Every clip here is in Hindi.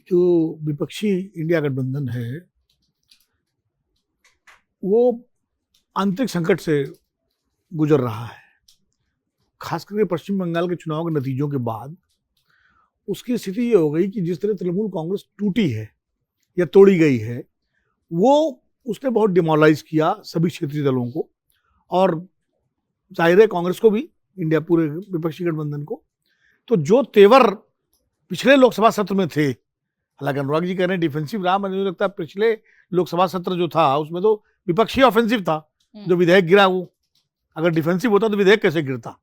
जो विपक्षी इंडिया गठबंधन है वो आंतरिक संकट से गुजर रहा है। खास करके पश्चिम बंगाल के चुनाव के नतीजों के बाद उसकी स्थिति ये हो गई कि जिस तरह तृणमूल कांग्रेस टूटी है या तोड़ी गई है, वो उसने बहुत डिमोरलाइज किया सभी क्षेत्रीय दलों को, और जाहिर है कांग्रेस को भी, इंडिया पूरे विपक्षी गठबंधन को। तो जो तेवर पिछले लोकसभा सत्र में थे, हालांकि अनुराग जी कह रहे हैं डिफेंसिव रहा, मुझे लगता है पिछले लोकसभा सत्र जो था उसमें तो विपक्षी ऑफेंसिव था। जो विधेयक गिरा वो अगर डिफेंसिव होता तो विधेयक कैसे गिरता।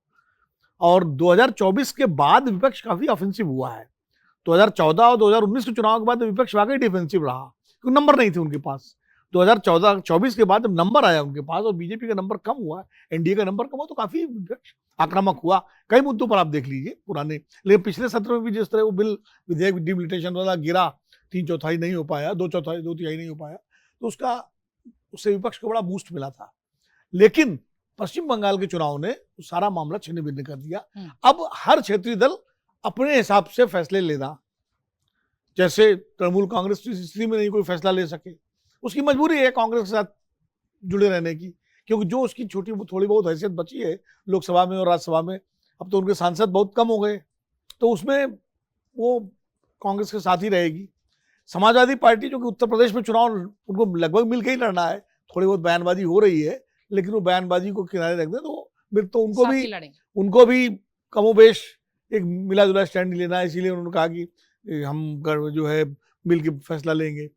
और 2024 के बाद विपक्ष काफी ऑफेंसिव हुआ है। 2014 और 2019 के चुनाव के बाद विपक्ष वाकई डिफेंसिव रहा, क्योंकि नंबर नहीं थे उनके पास। 2014-24 के बाद जब नंबर आया उनके पास और बीजेपी का नंबर कम हुआ, एनडीए का नंबर कम हुआ, तो काफी विपक्ष आक्रामक हुआ। कई मुद्दों पर आप देख लीजिए पुराने, लेकिन पिछले सत्र में भी जिस तरह वो बिल विधेयक डिलिमिटेशन वाला गिरा, 3/4 नहीं हो पाया, 2/4 नहीं हो पाया, तो उससे विपक्ष को बड़ा बूस्ट मिला था। लेकिन पश्चिम बंगाल के चुनाव ने सारा मामला छिन्न भिन्न कर दिया। अब हर क्षेत्रीय दल अपने हिसाब से फैसले लेना, जैसे तृणमूल कांग्रेस इस स्थिति में नहीं कोई फैसला ले सके, उसकी मजबूरी है कांग्रेस के साथ जुड़े रहने की, क्योंकि जो उसकी छोटी थोड़ी बहुत हैसियत बची है लोकसभा में और राज्यसभा में, अब तो उनके सांसद बहुत कम हो गए, तो उसमें वो कांग्रेस के साथ ही रहेगी। समाजवादी पार्टी, जो कि उत्तर प्रदेश में चुनाव उनको लगभग मिल के ही लड़ना है, थोड़ी बहुत बयानबाजी हो रही है, लेकिन वो बयानबाजी को किनारे रख दें तो उनको भी कमोबेश एक मिला जुला स्टैंड लेना है। इसीलिए उन्होंने कहा कि हम जो है मिल के फैसला लेंगे।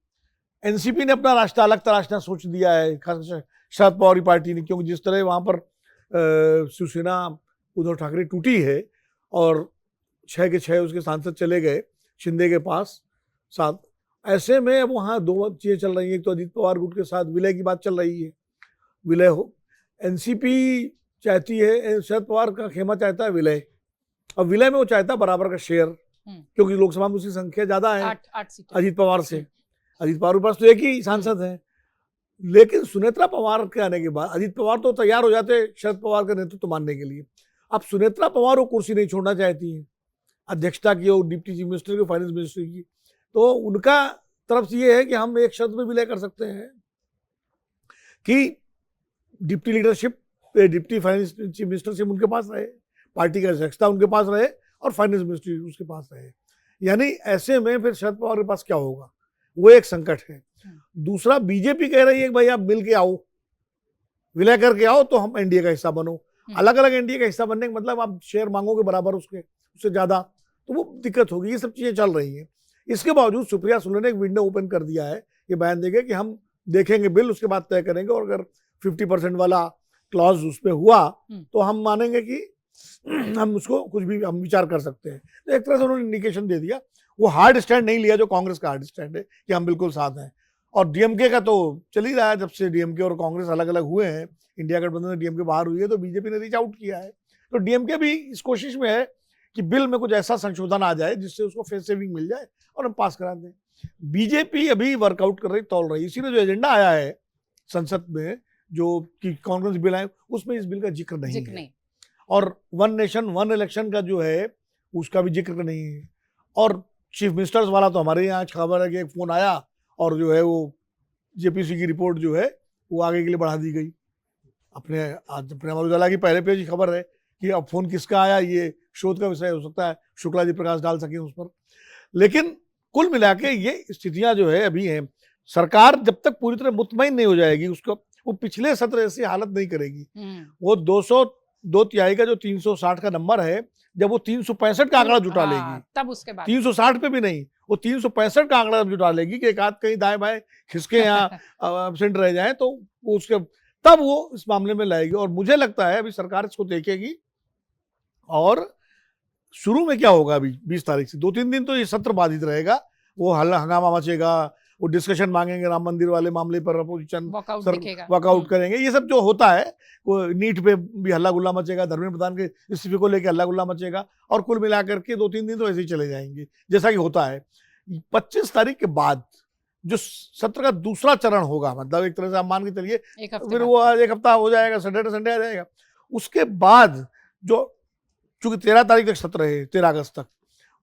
एनसीपी ने अपना रास्ता अलग तराशना सोच दिया है, खासकर शरद पवार की पार्टी ने, क्योंकि जिस तरह वहाँ पर शिवसेना उद्धव ठाकरे टूटी है और 6 के 6 उसके सांसद चले गए शिंदे के पास साथ, ऐसे में अब वहाँ दो चीज़ें चल रही हैं। एक तो अजीत पवार गुट के साथ विलय की बात चल रही है, विलय हो। एनसीपी चाहती है, शरद पवार का खेमा चाहता है विलय, और विलय में वो चाहता है बराबर का शेयर, क्योंकि लोकसभा में उसकी संख्या ज्यादा है अजीत पवार से। अजीत पवार के पास तो एक ही सांसद है, लेकिन सुनेत्रा पवार के आने के बाद अजीत पवार तो तैयार हो जाते शरद पवार का नेतृत्व मानने के लिए। अब सुनेत्रा पवार वो कुर्सी नहीं छोड़ना चाहती है, अध्यक्षता की और डिप्टी चीफ मिनिस्टर की, फाइनेंस मिनिस्टर की, तो उनका तरफ से ये है कि हम एक शर्त में विलय कर सकते हैं कि deputy leadership, deputy finance chief ministership उनके पास रहे, पार्टी का अध्यक्षता उनके पास रहे, और फाइनेंस मिनिस्ट्री उसके पास रहे। यानी ऐसे में फिर शरद पवार के पास क्या होगा, वो एक संकट है। दूसरा, बीजेपी कह रही है कि भाई आप मिल के आओ, विलय करके आओ, तो हम एनडीए का हिस्सा बनो। अलग अलग एनडीए का हिस्सा बनने का मतलब आप शेयर मांगोगे बराबर उससे ज्यादा, तो वो दिक्कत होगी। ये सब चीजें चल रही हैं। इसके बावजूद सुप्रिया सुले ने एक विंडो ओपन कर दिया है, ये बयान देके कि हम देखेंगे बिल, उसके बाद तय करेंगे, और अगर 50% वाला क्लॉज उस पर हुआ तो हम मानेंगे कि हम उसको कुछ भी हम विचार कर सकते हैं। तो एक तरह से उन्होंने इंडिकेशन दे दिया। वो हार्ड स्टैंड नहीं लिया जो कांग्रेस का हार्ड स्टैंड है कि हम बिल्कुल साथ हैं। और डीएमके का तो चल ही रहा है, जब से डीएमके और कांग्रेस अलग अलग हुए हैं, इंडिया गठबंधन में डीएमके बाहर हुई है, तो बीजेपी ने रीच आउट किया है। तो डीएमके भी इस कोशिश में है कि बिल में कुछ ऐसा संशोधन आ जाए जिससे उसको फेस सेविंग मिल जाए और हम पास करा दें। बीजेपी अभी वर्कआउट कर रही, तौल रही। इसीलिए जो एजेंडा आया है संसद में, जो कि कांग्रेस बिल आए, उसमें इस बिल का जिक्र नहीं है। और 1 नेशन 1 इलेक्शन का जो है उसका भी जिक्र नहीं है। और चीफ मिनिस्टर्स वाला तो हमारे यहाँ खबर है कि एक फोन आया और जो है वो जेपीसी की रिपोर्ट जो है वो आगे के लिए बढ़ा दी गई। अपने अमर उजाला की पहले पेज की खबर है कि अब फोन किसका आया, ये शोध का विषय हो सकता है, शुक्ला जी प्रकाश डाल सके उस पर। लेकिन कुल मिला के ये स्थितियां जो है अभी हैं। सरकार जब तक पूरी तरह मुतमईन नहीं हो जाएगी, उसको वो पिछले सत्र ऐसी हालत नहीं करेगी। वो 202 का जो 360 का नंबर है, जब वो 365 का आंकड़ा जुटा लेगी, तब उसके बाद 360 पे भी नहीं, वो 365 का आंकड़ा जुटा लेगी कि एक आध कहीं दाएं बाएं खिसके यहाँ एब्सेंट रह जाए, तो वो उसके तब वो इस मामले में लाएगी। और मुझे लगता है अभी सरकार इसको देखेगी। और शुरू में क्या होगा, अभी 20 तारीख से 2-3 दिन तो ये सत्र बाधित रहेगा। वो हंगामा मचेगा, वो डिस्कशन मांगेंगे राम मंदिर वाले मामले पर, अपोजिशन वॉकआउट करेंगे, ये सब जो होता है। वो नीट पे भी हल्ला गुल्ला मचेगा, धर्मेंद्र प्रधान के इस्तीफे को लेकर हल्ला गुल्ला मचेगा, और कुल मिलाकर के 2-3 दिन तो ऐसे ही चले जाएंगे जैसा कि होता है। 25 तारीख के बाद जो सत्र का दूसरा चरण होगा, मतलब एक तरह से आप मान के चलिए फिर वो 1 हफ्ता हो जाएगा, सैटरडे संडे आ जाएगा। उसके बाद जो चूंकि 13 तारीख तक सत्र है, 13 अगस्त तक,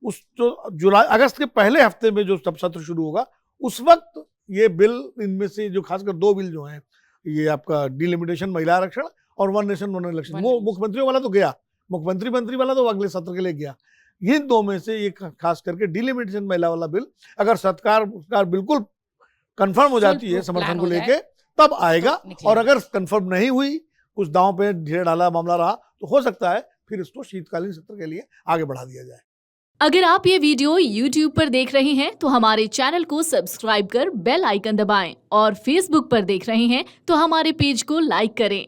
उस जो जुलाई अगस्त के पहले हफ्ते में जो तब सत्र शुरू होगा उस वक्त ये बिल, इनमें से जो खासकर 2 बिल जो हैं, ये आपका डिलिमिटेशन महिला आरक्षण और वन नेशन वन इलेक्शन, वो मुख्यमंत्रियों वाला तो गया, मुख्यमंत्री मंत्री वाला तो अगले सत्र के लिए गया। इन 2 में से ये खास करके डिलिमिटेशन महिला वाला बिल अगर सरकार बिल्कुल कंफर्म हो जाती है समर्थन को लेके तब आएगा, और अगर कंफर्म नहीं हुई, कुछ दांव पे ढेर डाला मामला रहा, तो हो सकता है फिर इसको शीतकालीन सत्र के लिए आगे बढ़ा दिया जाए। अगर आप ये वीडियो YouTube पर देख रहे हैं तो हमारे चैनल को सब्सक्राइब कर बेल आइकन दबाएं, और Facebook पर देख रहे हैं तो हमारे पेज को लाइक करें।